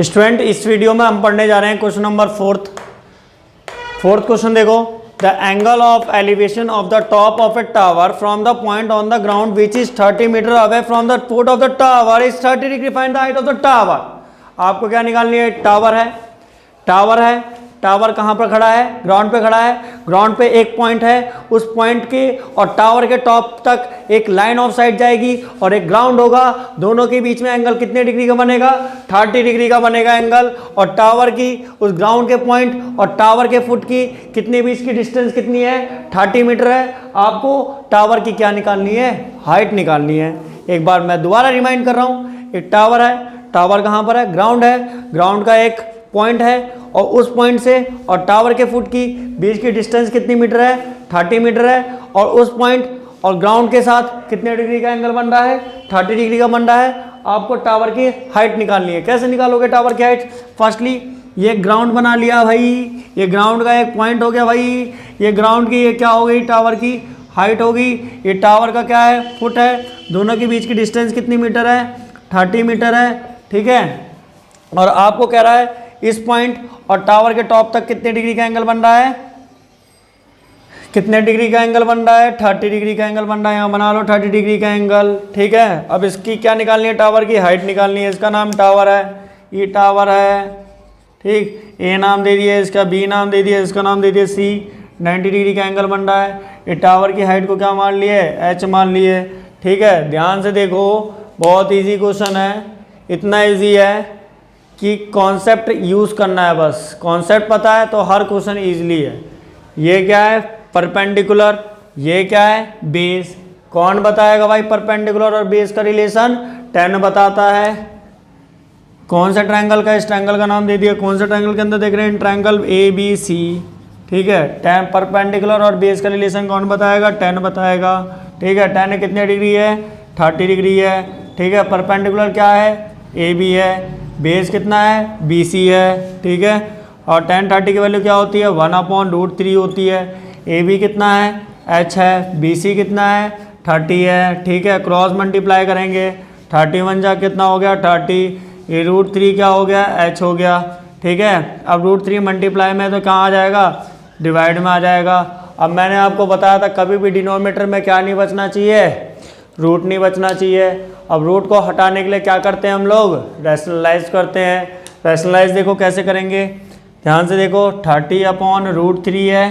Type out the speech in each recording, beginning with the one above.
Student इस video में हम पढ़ने जा रहे हैं क्वेश्चन नंबर फोर्थ क्वेश्चन देखो। The angle of elevation of the top of a tower from the point on the ground which is 30 metre away from the foot of the tower is 30 degree. Find the height of the tower. आपको क्या निकालनी है? Tower है। Tower कहाँ पर खड़ा है? Ground पे खड़ा है। ग्राउंड पे एक पॉइंट है, उस पॉइंट के और टावर के टॉप तक एक लाइन ऑफ साइट जाएगी और एक ग्राउंड होगा। दोनों के बीच में एंगल कितने डिग्री का बनेगा? 30 डिग्री का बनेगा एंगल। और टावर की उस ग्राउंड के पॉइंट और टावर के फुट की कितने बीच की डिस्टेंस कितनी है? 30 मीटर है। आपको टावर की क्या निकालनी है? हाइट निकालनी है। एक बार मैं दोबारा रिमाइंड कर रहा हूँ, एक टावर है। टावर कहाँ पर है? ग्राउंड है। ग्राउंड का एक पॉइंट है और उस पॉइंट से और टावर के फुट की बीच की डिस्टेंस कितनी मीटर है? 30 मीटर है। और उस पॉइंट और ग्राउंड के साथ कितने डिग्री का एंगल बन रहा है? 30 डिग्री का बन रहा है। आपको टावर की हाइट निकालनी है। कैसे निकालोगे टावर की हाइट? फर्स्टली ये ग्राउंड बना लिया भाई, ये ग्राउंड का एक पॉइंट हो गया भाई। ये ग्राउंड की ये क्या हो गई? टावर की हाइट होगी। ये टावर का क्या है? फुट है। दोनों के बीच की डिस्टेंस कितनी मीटर है? 30 मीटर है। ठीक है। और आपको कह रहा है इस पॉइंट और टावर के टॉप तक कितने डिग्री का एंगल बन रहा है? कितने डिग्री का एंगल बन रहा है? 30 डिग्री का एंगल बन रहा है। यहाँ बना लो 30 डिग्री का एंगल। ठीक है। अब इसकी क्या निकालनी है? टावर की हाइट निकालनी है। इसका नाम टावर है, ये टावर है। ठीक, ए नाम दे दिया, इसका बी नाम दे दिया, इसका नाम दे दिया सी। 90 डिग्री का एंगल बन रहा है। ये टावर की हाइट को क्या मान लिए? एच मान लिए। ठीक है। ध्यान से देखो, बहुत ईजी क्वेश्चन है। इतना ईजी है कि कॉन्सेप्ट यूज़ करना है। बस कॉन्सेप्ट पता है तो हर क्वेश्चन ईजिली है। ये क्या है? परपेंडिकुलर। ये क्या है? बेस। कौन बताएगा भाई परपेंडिकुलर और बेस का रिलेशन? tan बताता है। कौन सा ट्रायंगल का? इस ट्रायंगल का नाम दे दिया। कौन सा ट्रायंगल के अंदर देख रहे हैं? Triangle ABC। ठीक है। tan परपेंडिकुलर और बेस का रिलेशन कौन बताएगा? tan बताएगा। ठीक है। tan कितने डिग्री है? 30 डिग्री है। ठीक है। परपेंडिकुलर क्या है? AB है। बेस कितना है? BC है। ठीक है। और tan 30 की वैल्यू क्या होती है? 1/√3 होती है। AB कितना है? H है। BC कितना है? 30 है। ठीक है। क्रॉस मल्टीप्लाई करेंगे। 31 जा कितना हो गया? 30। ये √3 क्या हो गया? H हो गया। ठीक है। अब √3 मल्टीप्लाई में तो कहाँ आ जाएगा? डिवाइड में आ जाएगा। अब मैंने आपको बताया था कभी भी डिनोमिनेटर में क्या नहीं बचना चाहिए? रूट नहीं बचना चाहिए। अब रूट को हटाने के लिए क्या करते हैं हम लोग? रैशनलाइज करते हैं। रैशनलाइज देखो कैसे करेंगे, ध्यान से देखो। 30/√3 है।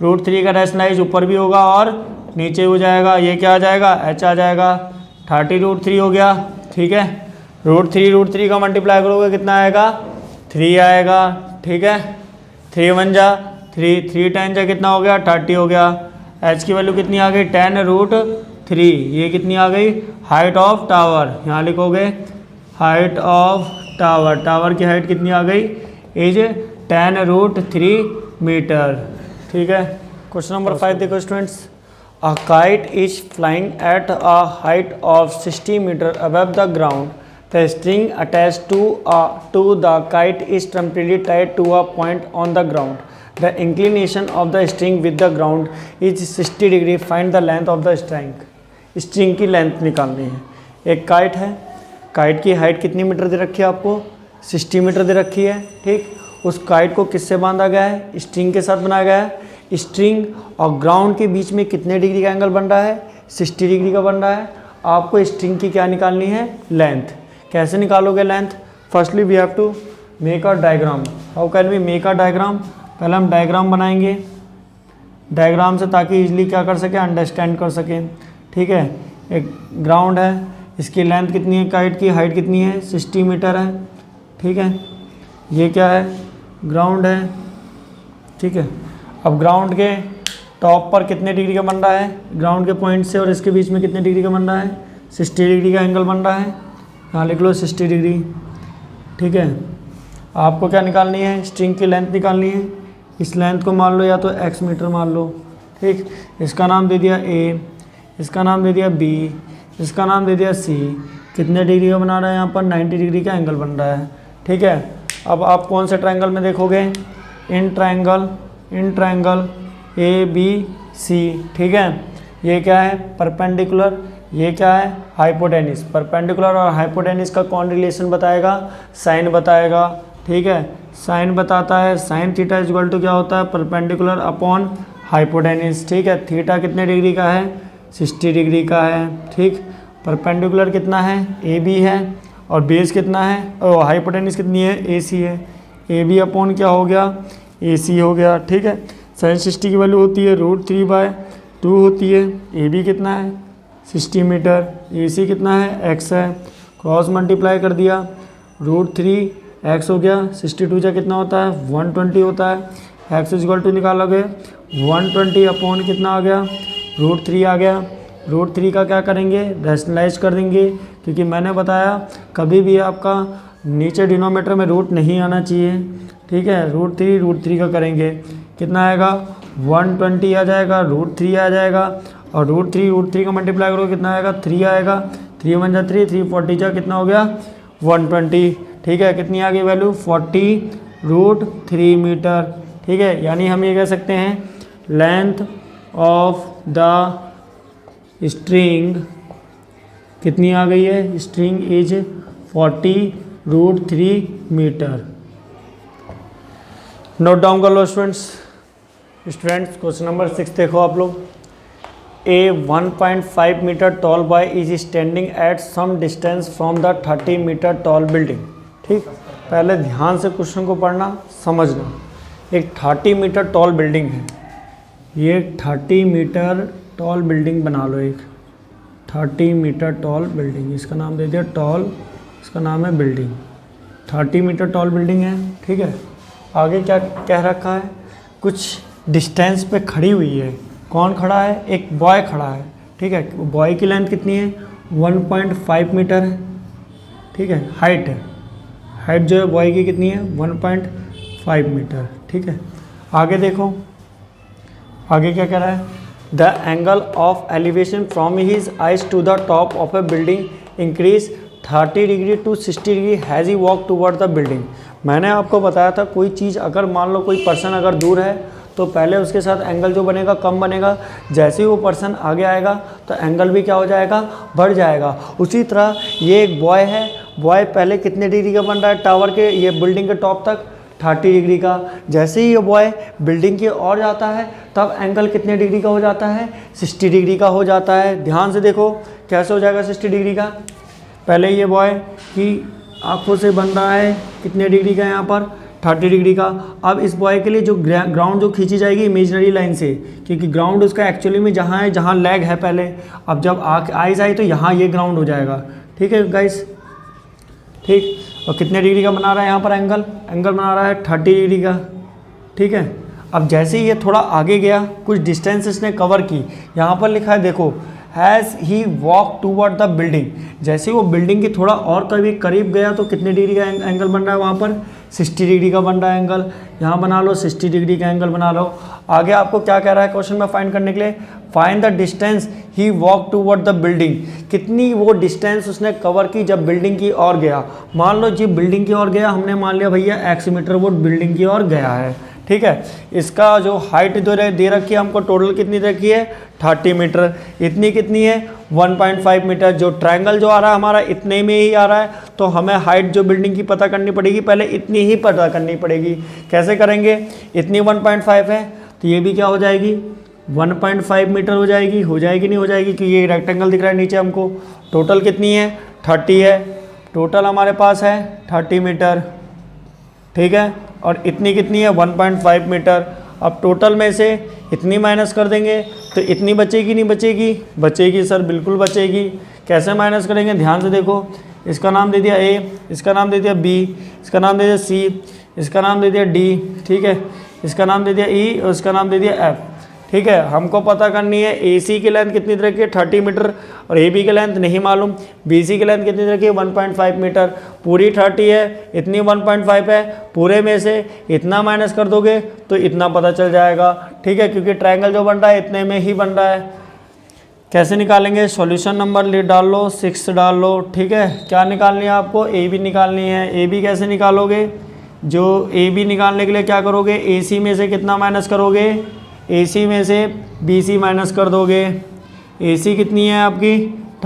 √3 का रैशनलाइज ऊपर भी होगा और नीचे हो जाएगा। ये क्या आ जाएगा? h आ जाएगा। 30√3 हो गया। ठीक है। √3 का मल्टीप्लाई करोगे कितना आएगा? 3 आएगा। ठीक है। 3 1 जा 3, 3 10 जा कितना हो गया? 30 हो गया। h की वैल्यू कितनी आ गई? tan√3। ये कितनी आ गई? Height of tower. यहाँ लिखोगे हाइट ऑफ टावर। टावर की हाइट कितनी आ गई? Is tan√3 metre. ठीक है। क्वेश्चन नंबर 5 देखो students. A kite is flying at a height of 60 metre above the ground. The string attached to the kite is temporary tied to a point on the ground. The inclination of the string with the ground is 60 degree. Find the length of the string. String की length निकालनी है। एक kite है, kite की height कितनी metre दे रखी है आपको? 60 मीटर दे रखी है। ठीक। उस काइट को किससे बांधा गया है? स्ट्रिंग के साथ बनाया गया है। स्ट्रिंग और ग्राउंड के बीच में कितने डिग्री का एंगल बन रहा है? 60 डिग्री का बन रहा है। आपको स्ट्रिंग की क्या निकालनी है? लेंथ। कैसे निकालोगे length? Firstly we have to make a diagram. How can we make a diagram? पहले हम डायग्राम बनाएंगे डायग्राम से, ताकि इजली क्या कर सके? अंडरस्टैंड कर सकें। ठीक है। एक ग्राउंड है, इसकी लेंथ कितनी है? काइट की हाइट कितनी है? 60 मीटर है। ठीक है। ये क्या है? ग्राउंड है। ठीक है। अब ग्राउंड के टॉप पर कितने डिग्री का बन रहा है? ग्राउंड के पॉइंट से और इसके बीच में कितने डिग्री का बन रहा है? 60 डिग्री का एंगल बन रहा है। यहाँ लिख लो 60 डिग्री। ठीक है। आपको क्या निकालनी है? स्ट्रिंग की लेंथ निकालनी है। इस लेंथ को मान लो या तो x मीटर मान लो। ठीक। इसका नाम दे दिया A, इसका नाम दे दिया B, इसका नाम दे दिया C। कितने डिग्री का बना रहा है? यहाँ पर 90 डिग्री का एंगल बन रहा है। ठीक है। अब आप कौन से ट्रायंगल में देखोगे? In triangle ABC। ठीक है। ये क्या है? परपेंडिकुलर। ये क्या है, हाइपोटेनिस। परपेंडिकुलर और हाइपोटेनिस का कौन रिलेशन बताएगा, साइन बताएगा, ठीक है। साइन बताता है, sine theta is equal to क्या होता है, परपेंडिकुलर अपॉन हाइपोटेनिस, ठीक है। थीटा कितने डिग्री का है, 60 डिग्री का है, ठीक। परपेंडिकुलर कितना है, ए बी है, और बेस कितना है, और हाइपोटेनिस कितनी है, ए सी है। ए बी अपॉन क्या हो गया, ए सी हो गया, ठीक है। साइन 60 की वैल्यू होती है √3/2 होती है। ए बी कितना है, 60 मीटर, ए सी कितना है, x है, क्रॉस मल्टीप्लाई कर दिया, √3x हो गया, 62 जा कितना होता है, 120 होता है। x इज इक्वल टू निकालोगे 120 अपॉन कितना आ गया, √3 आ गया। √3 का क्या करेंगे, रैशनलाइज कर देंगे, क्योंकि मैंने बताया कभी भी आपका नीचे डिनोमीटर में रूट नहीं आना चाहिए, ठीक है। √3 का करेंगे, कितना आएगा, 120 आ जाएगा, √3 आ जाएगा, और √3 का मल्टीप्लाई करोगे कितना आएगा, 3 आएगा। 3 1 जा 3, 340 जा कितना हो गया, 120, ठीक है। कितनी आ गई वैल्यू, 40√3 मीटर, ठीक है। यानी हम ये कह सकते हैं लेंथ ऑफ द स्ट्रिंग कितनी आ गई है, string is 40√3 metre. Note down कर लो स्टूडेंट्स। क्वेश्चन नंबर 6 देखो आप लोग। A 1.5 metre tall boy is standing at some distance from the 30 metre tall building, ठीक। पहले ध्यान से क्वेश्चन को पढ़ना, समझना। एक 30 मीटर टॉल बिल्डिंग है, ये 30 मीटर टॉल बिल्डिंग बना लो, एक 30 मीटर टॉल बिल्डिंग, इसका नाम दे दिया टॉल, इसका नाम है बिल्डिंग। 30 मीटर टॉल बिल्डिंग है, ठीक है। आगे क्या कह रखा है, कुछ डिस्टेंस पे खड़ी हुई है। कौन खड़ा है, एक बॉय खड़ा है, ठीक है। बॉय की लेंथ कितनी है, 1.5 मीटर है, ठीक है। हाइट है, हाइट जो है बॉय की कितनी है, 1.5 मीटर, ठीक है। आगे देखो, आगे क्या कह रहा है, the angle of elevation from his eyes to the top of a building increase 30 degree to 60 degree has he walk toward the building. मैंने आपको बताया था कोई चीज़ अगर मान लो कोई पर्सन अगर दूर है तो पहले उसके साथ एंगल जो बनेगा कम बनेगा, जैसे ही वो पर्सन आगे आएगा तो एंगल भी क्या हो जाएगा, बढ़ जाएगा। उसी तरह ये एक बॉय है, बॉय पहले कितने डिग्री का बन रहा है, टावर के ये बिल्डिंग के टॉप तक 30 डिग्री का। जैसे ही ये बॉय बिल्डिंग की ओर जाता है तब एंगल कितने डिग्री का हो जाता है, 60 डिग्री का हो जाता है। ध्यान से देखो कैसे हो जाएगा 60 डिग्री का। पहले ये बॉय की आँखों से बन रहा है कितने डिग्री का, यहाँ पर 30 डिग्री का। अब इस बॉय के लिए जो ग्राउंड जो खींची जाएगी इमेजिनरी लाइन से, क्योंकि ग्राउंड उसका एक्चुअली में जहाँ है, जहाँ लेग है पहले, अब जब आइज आई तो यहाँ ये ग्राउंड हो जाएगा, ठीक है गाइस, ठीक। और कितने डिग्री का बना रहा है यहाँ पर एंगल, एंगल बना रहा है 30 डिग्री का, ठीक है। अब जैसे ही ये थोड़ा आगे गया, कुछ डिस्टेंस इसने कवर की, यहाँ पर लिखा है देखो, has he walk toward the building. जैसे वो बिल्डिंग की थोड़ा और करीब गया तो कितने डिग्री का एंगल बन रहा है, वहाँ पर 60 डिग्री का बन रहा है एंगल। यहाँ बना लो 60 डिग्री का एंगल बना लो। आगे आपको क्या कह रहा है क्वेश्चन में फाइंड करने के लिए, find the distance he walk toward the building. कितनी वो डिस्टेंस उसने कवर की जब बिल्डिंग की ओर गया। मान लो जी बिल्डिंग की ओर गया, हमने मान लिया भैया x मीटर वो बिल्डिंग की ओर गया है, ठीक है। इसका जो हाइट दे रखी है हमको, टोटल कितनी दे रखी है, 30 मीटर। इतनी कितनी है, 1.5 मीटर। जो ट्रायंगल जो आ रहा है हमारा इतने में ही आ रहा है, तो हमें हाइट जो बिल्डिंग की पता करनी पड़ेगी, पहले इतनी ही पता करनी पड़ेगी। कैसे करेंगे, इतनी 1.5 है तो ये भी क्या हो जाएगी, 1.5 मीटर हो जाएगी नहीं हो जाएगी, क्योंकि ये रेक्टेंगल दिख रहा है नीचे हमको। टोटल कितनी है, 30 है, टोटल हमारे पास है 30 मीटर, ठीक है। और इतनी कितनी है, 1.5 मीटर। अब टोटल में से इतनी माइनस कर देंगे तो इतनी बचेगी नहीं बचेगी, बचेगी सर, बिल्कुल बचेगी। कैसे माइनस करेंगे, ध्यान से देखो। इसका नाम दे दिया A, इसका नाम दे दिया B, इसका नाम दे दिया C, इसका नाम दे दिया D, ठीक है। इसका नाम दे दिया E और इसका नाम दे दिया F, ठीक है। हमको पता करनी है AC की लेंथ कितनी तरह की है, 30 मीटर, और AB की लेंथ नहीं मालूम, BC की लेंथ कितनी तरह की है, 1.5 मीटर। पूरी 30 है, इतनी 1.5 है, पूरे में से इतना माइनस कर दोगे तो इतना पता चल जाएगा, ठीक है, क्योंकि ट्रायंगल जो बन रहा है इतने में ही बन रहा है। कैसे निकालेंगे, सॉल्यूशन नंबर डाल लो, 6 डाल लो, ठीक है। क्या निकालनी है आपको, AB निकालनी है। AB कैसे निकालोगे, जो AB निकालने के लिए क्या करोगे, AC में से कितना माइनस करोगे, AC में से BC माइनस कर दोगे। AC कितनी है आपकी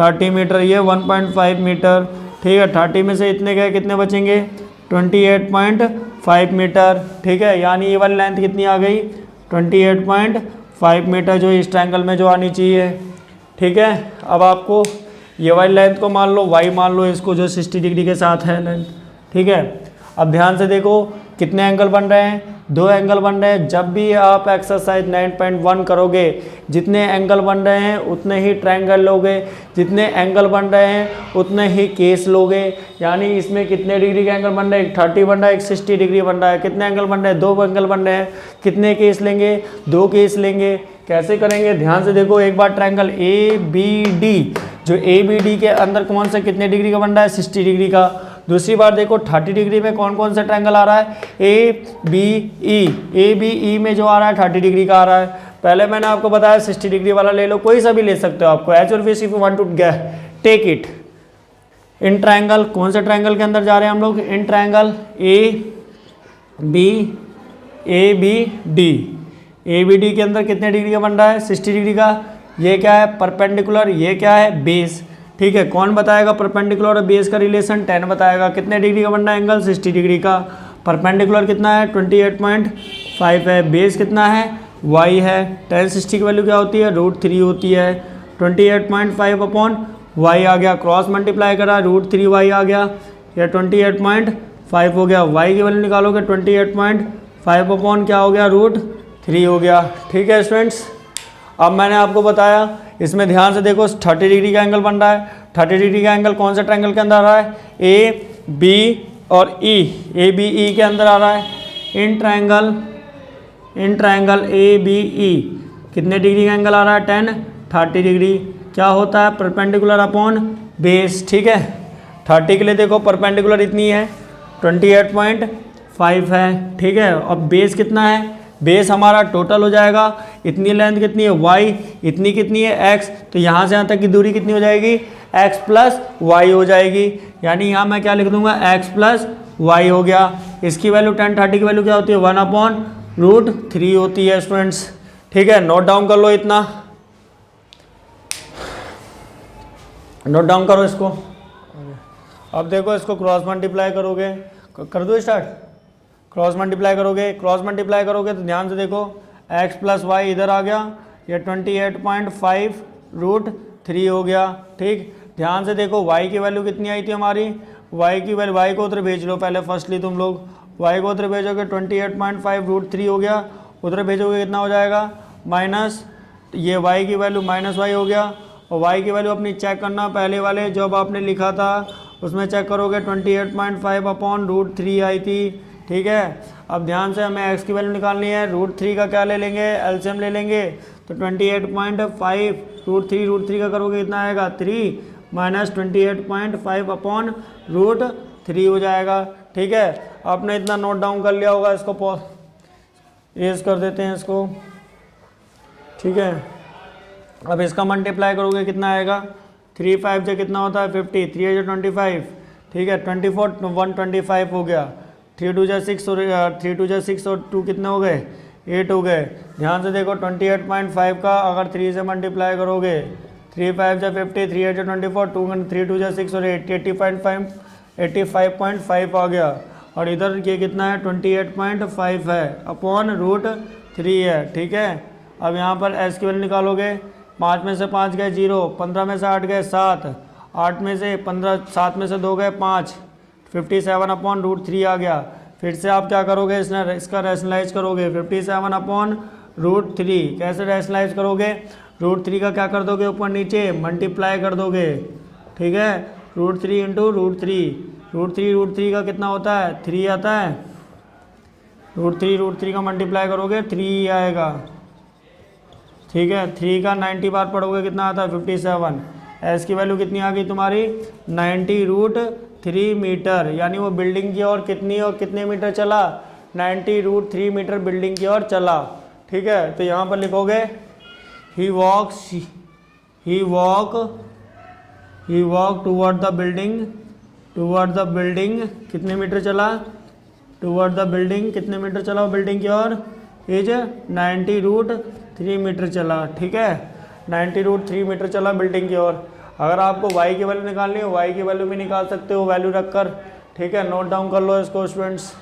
30 मीटर, ये 1.5 मीटर, ठीक है। 30 में से इतने गए, कितने बचेंगे, 28.5 मीटर, ठीक है। यानी ये वाली लेंथ कितनी आ गई, 28.5 मीटर, जो इस ट्रायंगल में जो आनी चाहिए, ठीक है। अब आपको ये वाली लेंथ को मान लो y मान लो इसको, जो 60 डिग्री के साथ है लेंथ, ठीक है। अब ध्यान से देखो कितने एंगल बन रहे हैं, 2 एंगल बन रहे हैं। जब भी आप एक्सरसाइज 9.1 करोगे, जितने एंगल बन रहे हैं उतने ही ट्रायंगल लोगे, जितने एंगल बन रहे हैं उतने ही केस लोगे। यानी इसमें कितने डिग्री के एंगल बन रहे हैं, एक 30 बन रहा है, एक 60 डिग्री बन रहा है। कितने एंगल बन रहे हैं, 2 एंगल बन रहे हैं। कितने केस लेंगे, 2 केस लेंगे। कैसे करेंगे, ध्यान से देखो एक बार, ट्रायंगल ए बी डी, जो ए बी डी के अंदर कौन सा कितने डिग्री का बन रहा है, 60 डिग्री का। दूसरी बार देखो 30 डिग्री में कौन कौन सा ट्रायंगल आ रहा है, ए बी ई में जो आ रहा है 30 डिग्री का आ रहा है। पहले मैंने आपको बताया 60 डिग्री वाला ले लो, कोई सा भी ले सकते हो आपको, एच और V, if you want to take it. In triangle, कौन सा ट्रायंगल के अंदर जा रहे हैं हम लोग, in triangle A B D के अंदर कितने डिग्री का बन रहा है, 60 डिग्री का। ये क्या है, परपेंडिकुलर, ये क्या है, बेस, ठीक है। कौन बताएगा परपेंडिकुलर और बेस का रिलेशन, 10 बताएगा। कितने डिग्री का बन रहा है एंगल, 60 डिग्री का। परपेंडिकुलर कितना है, 28.5 है। बेस कितना है, y है। tan 60 की वैल्यू क्या होती है, √3 होती है। 28.5 अपॉन y आ गया, क्रॉस मल्टीप्लाई करा, √3y आ गया, या 28.5 हो गया। y की वैल्यू निकालोगे 28.5 अपॉन क्या हो गया, √3 हो गया, ठीक है स्टूडेंट्स। अब मैंने आपको बताया, इसमें ध्यान से देखो 30 डिग्री का एंगल बन रहा है। 30 डिग्री का एंगल कौन सा ट्रायंगल के अंदर आ रहा है, ए बी और ई, ए बी ई के अंदर आ रहा है। इन ट्रायंगल ए बी ई कितने डिग्री का एंगल आ रहा है, 30 डिग्री। क्या होता है, परपेंडिकुलर अपॉन बेस, ठीक है। 30 के लिए देखो परपेंडिकुलर इतनी है, 28.5 है, ठीक है। अब बेस कितना है, बेस हमारा टोटल हो जाएगा, इतनी लेंथ कितनी है, y, इतनी कितनी है, x, तो यहाँ से यहाँ तक की दूरी कितनी हो जाएगी, x प्लस वाई हो जाएगी। यानी यहाँ मैं क्या लिख दूंगा, x प्लस वाई हो गया। इसकी वैल्यू 10, 30 की वैल्यू क्या होती है, 1/√3 होती है स्टूडेंट्स, ठीक है। नोट डाउन कर लो, इतना नोट डाउन करो इसको। अब देखो इसको क्रॉस मल्टीप्लाई करोगे, कर दो स्टार्ट। क्रॉस मल्टीप्लाई करोगे तो ध्यान से देखो, x प्लस वाई इधर आ गया, ये 28.5√3 हो गया, ठीक। ध्यान से देखो y की वैल्यू कितनी आई थी हमारी, y की वैल्यू, y को उधर भेज लो पहले, फर्स्टली तुम लोग y को उधर भेजोगे 28.5√3 हो गया, उधर भेजोगे कितना हो जाएगा, माइनस, ये y की वैल्यू माइनस y हो गया। और y की वैल्यू अपनी चेक करना, पहले वाले जब आपने लिखा था उसमें चेक करोगे 28.5/√3 आई थी, ठीक है। अब ध्यान से हमें x की वैल्यू निकालनी है, √3 का क्या ले लेंगे, एलसीएम ले लेंगे, तो 28.5 √3 का करोगे कितना आएगा, 3 माइनस 28.5/√3 हो जाएगा, ठीक है। आपने इतना नोट डाउन कर लिया होगा, इसको एज कर देते हैं इसको, ठीक है। अब इसका मल्टीप्लाई करोगे कितना आएगा, 3 5 से कितना होता है 50, 3 से 25, ठीक है। 24 125 हो गया, 3 2 6 और 3 2 6 और 2 कितने हो गए, 8 हो गए। ध्यान से देखो 28.5 का अगर 3 से मल्टीप्लाई करोगे, 3 5 से 50, 3 8 से 24, 3 2 6 और 8, 85.5 आ गया। और इधर ये कितना है, 28.5 है अपॉन √3 है, ठीक है। अब यहाँ पर एस की वैल्यू निकालोगे, 5 में से 5 गए 0, 15 में से 8 गए 7, 8 में से 15, 7 में से 2 गए 5, 57/√3 आ गया। फिर से आप क्या करोगे, इसका रैशनलाइज करोगे, 57/√3 कैसे रैशनलाइज करोगे, √3 का क्या कर दोगे, ऊपर नीचे मल्टीप्लाई कर दोगे, ठीक है। √3 इंटू √3 का कितना होता है, 3 आता है। √3 का मल्टीप्लाई करोगे 3 आएगा, ठीक है। 3 का 90 बार पढ़ोगे कितना आता है, 57। एस की वैल्यू कितनी आ गई तुम्हारी, 90√3 मीटर। यानी वो बिल्डिंग की ओर कितने मीटर चला, 90√3 मीटर बिल्डिंग की ओर चला, ठीक है। तो यहाँ पर लिखोगे ही वॉक टूवर्ड द बिल्डिंग कितने मीटर चला, टूवर्ड द बिल्डिंग कितने मीटर चला वो बिल्डिंग की ओर, इज 90√3 मीटर चला, ठीक है। 90√3 मीटर चला बिल्डिंग की ओर। अगर आपको y की वैल्यू निकालनी हो y की वैल्यू भी निकाल सकते हो वैल्यू रखकर, ठीक है। नोट डाउन कर लो इसको स्टूडेंट्स।